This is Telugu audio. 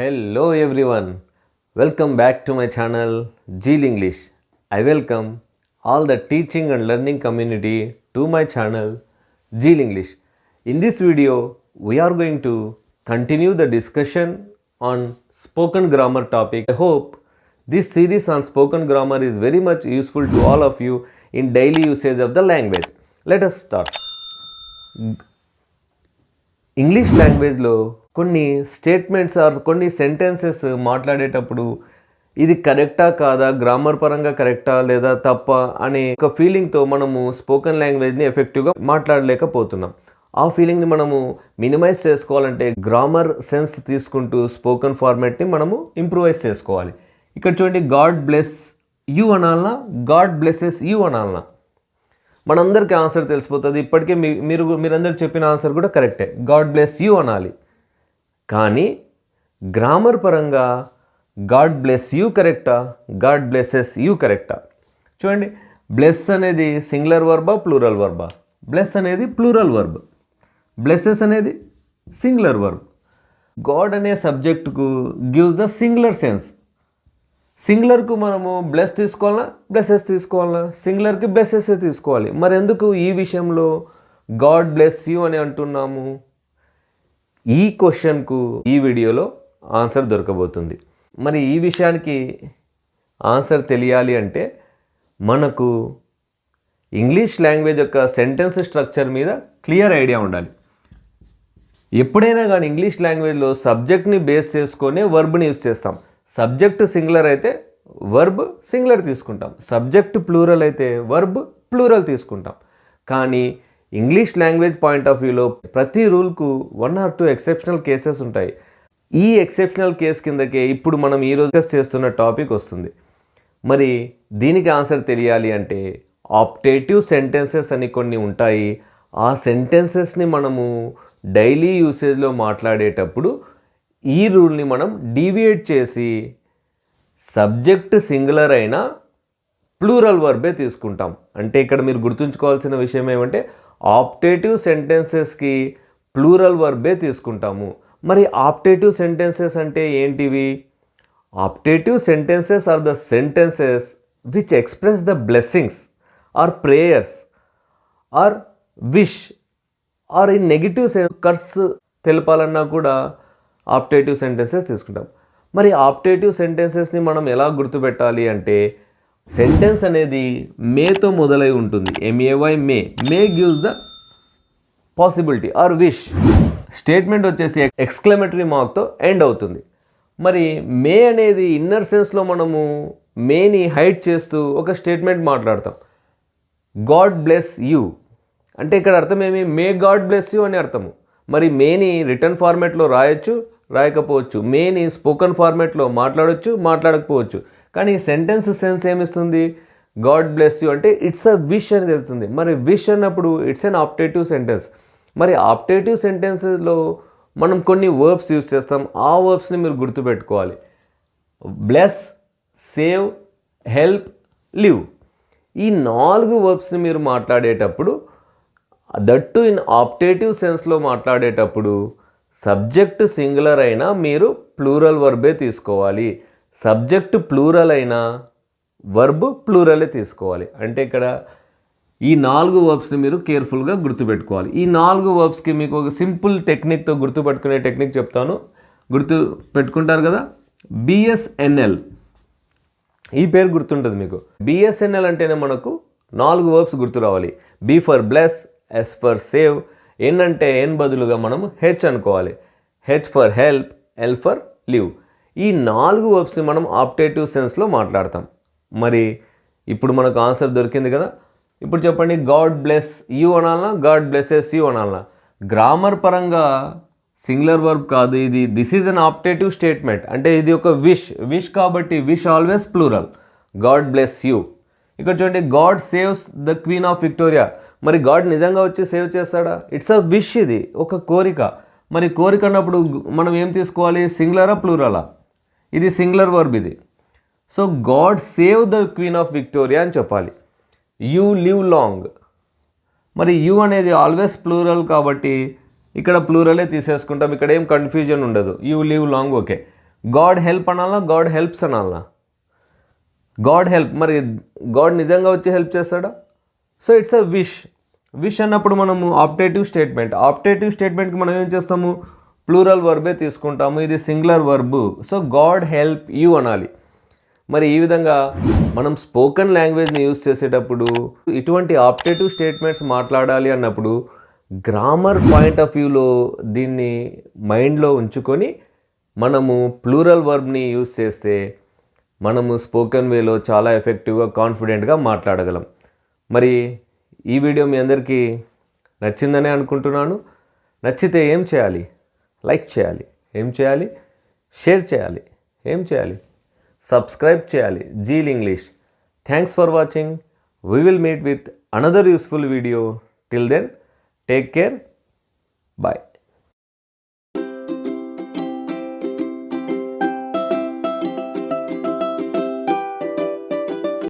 Hello everyone, welcome back to my channel Jeel English. I welcome all the teaching and learning community to my channel Jeel English. In this video, we are going to continue the discussion on spoken grammar topic. I hope this series on spoken grammar is very much useful to all of you in daily usage of the language. Let us start. English లాంగ్వేజ్లో కొన్ని స్టేట్మెంట్స్ ఆర్ కొన్ని సెంటెన్సెస్ మాట్లాడేటప్పుడు ఇది కరెక్టా కాదా, గ్రామర్ పరంగా కరెక్టా లేదా తప్ప అనే ఒక ఫీలింగ్తో మనము స్పోకెన్ లాంగ్వేజ్ని ఎఫెక్టివ్గా మాట్లాడలేకపోతున్నాం. ఆ ఫీలింగ్ని మనము మినిమైజ్ చేసుకోవాలంటే గ్రామర్ సెన్స్ తీసుకుంటూ స్పోకెన్ ఫార్మాట్ని మనము ఇంప్రూవైజ్ చేసుకోవాలి. ఇక్కడ చూడండి, గాడ్ బ్లెస్ యూ అనాలనా, గాడ్ బ్లెస్సెస్ యూ అనాలనా? మనందరికీ ఆన్సర్ తెలిసిపోతుంది. ఇప్పటికే మీరందరూ చెప్పిన ఆన్సర్ కూడా కరెక్టే, గాడ్ బ్లెస్ యూ అనాలి. కానీ గ్రామర్ పరంగా గాడ్ బ్లెస్ యూ కరెక్టా, గాడ్ బ్లెస్సెస్ యూ కరెక్టా? చూడండి, బ్లెస్ అనేది సింగులర్ వర్బా, ప్లూరల్ వర్బా? బ్లెస్ అనేది ప్లూరల్ వర్బ్, బ్లెస్సెస్ అనేది సింగులర్ వర్బ్. గాడ్ అనే సబ్జెక్టుకు గివ్స్ ద సింగులర్ సెన్స్. సింగులర్కు మనము బ్లెస్ తీసుకోవాలా, బ్లెస్సెస్ తీసుకోవాలా? సింగులర్కి బ్లెస్సెస్ తీసుకోవాలి. మరి ఎందుకు ఈ విషయంలో గాడ్ బ్లెస్ యూ అని అంటున్నాము? ఈ క్వశ్చన్కు ఈ వీడియోలో ఆన్సర్ దొరకబోతుంది. మరి ఈ విషయానికి ఆన్సర్ తెలియాలి అంటే మనకు ఇంగ్లీష్ లాంగ్వేజ్ యొక్క సెంటెన్స్ స్ట్రక్చర్ మీద క్లియర్ ఐడియా ఉండాలి. ఎప్పుడైనా కానీ ఇంగ్లీష్ లాంగ్వేజ్లో సబ్జెక్ట్ని బేస్ చేసుకొని వర్బ్ని యూజ్ చేస్తాం. సబ్జెక్ట్ సింగులర్ అయితే వర్బ్ సింగులర్ తీసుకుంటాం, సబ్జెక్ట్ ప్లూరల్ అయితే వర్బ్ ప్లూరల్ తీసుకుంటాం. కానీ ఇంగ్లీష్ లాంగ్వేజ్ పాయింట్ ఆఫ్ వ్యూలో ప్రతి రూల్కు 1 or 2 ఎక్సెప్షనల్ కేసెస్ ఉంటాయి. ఈ ఎక్సెప్షనల్ కేస్ కిందకే ఇప్పుడు మనం ఈరోజు డిస్కస్ చేస్తున్న టాపిక్ వస్తుంది. మరి దీనికి ఆన్సర్ తెలియాలి అంటే ఆప్టేటివ్ సెంటెన్సెస్ అని కొన్ని ఉంటాయి. ఆ సెంటెన్సెస్ని మనము డైలీ యూసేజ్లో మాట్లాడేటప్పుడు ఈ రూల్ని మనం డీవియేట్ చేసి సబ్జెక్ట్ సింగులర్ అయినా ప్లూరల్ వర్బే తీసుకుంటాం. అంటే ఇక్కడ మీరు గుర్తుంచుకోవాల్సిన విషయం ఏమంటే ఆప్టేటివ్ సెంటెన్సెస్కి ప్లూరల్ వర్బే తీసుకుంటాము. మరి ఆప్టేటివ్ సెంటెన్సెస్ అంటే ఏంటివి? Optative sentences are the sentences which express the blessings or prayers or wish or in negative curse తెలపాలన్నా కూడా ఆప్టేటివ్ సెంటెన్సెస్ తీసుకుంటాం. మరి ఆప్టేటివ్ సెంటెన్సెస్ని మనం ఎలా గుర్తుపెట్టాలి అంటే సెంటెన్స్ అనేది మేతో మొదలై ఉంటుంది. MAY, may. May gives the possibility or wish. Statement వచ్చేసి ఎక్స్క్లమేటరీ మార్క్తో ఎండ్ అవుతుంది. మరి మే అనేది ఇన్నర్ సెన్స్లో మనము మేని హైడ్ చేస్తూ ఒక స్టేట్మెంట్ మాట్లాడతాం. గాడ్ బ్లెస్ యూ అంటే ఇక్కడ అర్థం ఏమి? మే గాడ్ బ్లెస్ యూ అని అర్థము. మరి మేని రిటర్న్ ఫార్మాట్లో రాయొచ్చు, రాయకపోవచ్చు. మేని స్పోకెన్ ఫార్మాట్లో మాట్లాడొచ్చు, మాట్లాడకపోవచ్చు. కానీ సెంటెన్స్ సెన్స్ ఏమిస్తుంది? గాడ్ బ్లెస్ యూ అంటే ఇట్స్ అ విష్ అని తెలుస్తుంది. మరి విష్ అన్నప్పుడు ఇట్స్ అన్ ఆప్టేటివ్ సెంటెన్స్. మరి ఆప్టేటివ్ సెంటెన్సెస్లో మనం కొన్ని వర్బ్స్ యూజ్ చేస్తాం. ఆ వర్బ్స్ని మీరు గుర్తుపెట్టుకోవాలి. Bless, save, help, live. ఈ 4 వర్బ్స్ని మీరు మాట్లాడేటప్పుడు, దట్టు ఇన్ ఆప్టేటివ్ సెన్స్లో మాట్లాడేటప్పుడు సబ్జెక్ట్ సింగులర్ అయినా మీరు ప్లూరల్ వర్బే తీసుకోవాలి, సబ్జెక్ట్ ప్లూరల్ అయినా వర్బ్ ప్లూరలే తీసుకోవాలి. అంటే ఇక్కడ ఈ 4 వర్బ్స్ని మీరు కేర్ఫుల్గా గుర్తుపెట్టుకోవాలి. ఈ 4 వర్బ్స్కి మీకు ఒక సింపుల్ టెక్నిక్తో గుర్తుపెట్టుకునే టెక్నిక్ చెప్తాను. గుర్తు పెట్టుకుంటారు కదా, BSNL. ఈ పేరు గుర్తుంటుంది మీకు. BSNL అంటేనే మనకు 4 వర్బ్స్ గుర్తు రావాలి. B for bless, S for save, N అంటే N బదులుగా మనము H అనుకోవాలి, H for help, L for live. ఈ 4 వర్బ్స్ని మనం ఆప్టేటివ్ సెన్స్లో మాట్లాడతాం. మరి ఇప్పుడు మనకు ఆన్సర్ దొరికింది కదా. ఇప్పుడు చెప్పండి, గాడ్ బ్లెస్ యూ అనాలనా, గాడ్ బ్లెస్సెస్ యూ అనాలనా? గ్రామర్ పరంగా సింగులర్ వర్బ్ కాదు ఇది. This is an optative statement. అంటే ఇది ఒక విష్ కాబట్టి wish always plural. God bless you. ఇక్కడ చూడండి, God saves the queen of Victoria. మరి గాడ్ నిజంగా వచ్చి సేవ్ చేస్తాడా? ఇట్స్ అ విష్, ఇది ఒక కోరిక. మరి కోరిక అన్నప్పుడు మనం ఏం తీసుకోవాలి? సింగులరా ప్లూరలా? ఇది సింగులర్ వర్బ్ ఇది. So God save the queen of Victoria అని చెప్పాలి. You live long. మరి యూ అనేది ఆల్వేస్ ప్లూరల్ కాబట్టి ఇక్కడ ప్లూరలే తీసేసుకుంటాం. ఇక్కడ ఏం కన్ఫ్యూజన్ ఉండదు. You live long okay. God help అనాలా, గాడ్ హెల్ప్స్ అనాలా? గాడ్ హెల్ప్, మరి గాడ్ నిజంగా వచ్చి హెల్ప్ చేస్తాడా? సో ఇట్స్ అ విష్ అన్నప్పుడు మనము ఆప్టేటివ్ స్టేట్మెంట్కి మనం ఏం చేస్తాము? ప్లూరల్ వర్బే తీసుకుంటాము. ఇది singular verb. So God help you అనాలి. మరి ఈ విధంగా మనం స్పోకెన్ లాంగ్వేజ్ని యూజ్ చేసేటప్పుడు ఇటువంటి ఆప్టేటివ్ స్టేట్మెంట్స్ మాట్లాడాలి అన్నప్పుడు గ్రామర్ పాయింట్ ఆఫ్ వ్యూలో దీన్ని మైండ్లో ఉంచుకొని మనము ప్లూరల్ వర్బ్ని యూజ్ చేస్తే మనము స్పోకెన్ వేలో చాలా ఎఫెక్టివ్గా, కాన్ఫిడెంట్గా మాట్లాడగలం. మరి ఈ వీడియో మీ అందరికీ నచ్చిందనే అనుకుంటున్నాను. నచ్చితే ఏం చేయాలి? లైక్ చేయాలి. ఏం చేయాలి? షేర్ చేయాలి. ఏం చేయాలి? సబ్స్క్రైబ్ చేయాలి. Zeal English. Thanks for watching. We will meet with another useful video. Till then, take care. Bye.